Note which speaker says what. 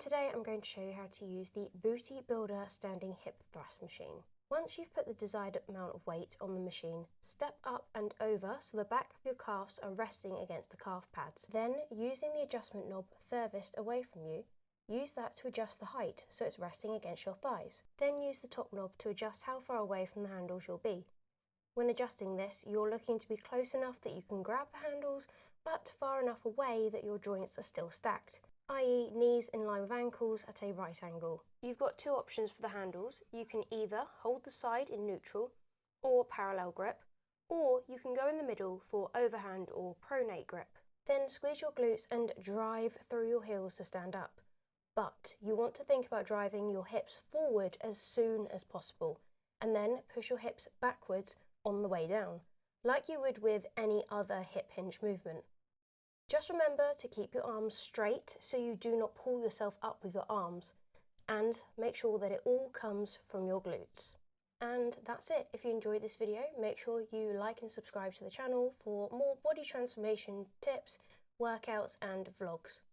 Speaker 1: today I'm going to show you how to use the Booty Builder standing hip thrust machine. Once you've put the desired amount of weight on the machine, step up and over so the back of your calves are resting against the calf pads. Then, using the adjustment knob furthest away from you, use that to adjust the height so it's resting against your thighs. Then use the top knob to adjust how far away from the handles you'll be. When adjusting this, you're looking to be close enough that you can grab the handles, but far enough away that your joints are still stacked, i.e. knees in line with ankles at a right angle. You've got two options for the handles. You can either hold the side in neutral or parallel grip, or you can go in the middle for overhand or pronate grip. Then squeeze your glutes and drive through your heels to stand up. But you want to think about driving your hips forward as soon as possible, and then push your hips backwards on the way down, like you would with any other hip hinge movement. Just remember to keep your arms straight so you do not pull yourself up with your arms, and make sure that it all comes from your glutes. And that's it. If you enjoyed this video, make sure you like and subscribe to the channel for more body transformation tips, workouts and vlogs.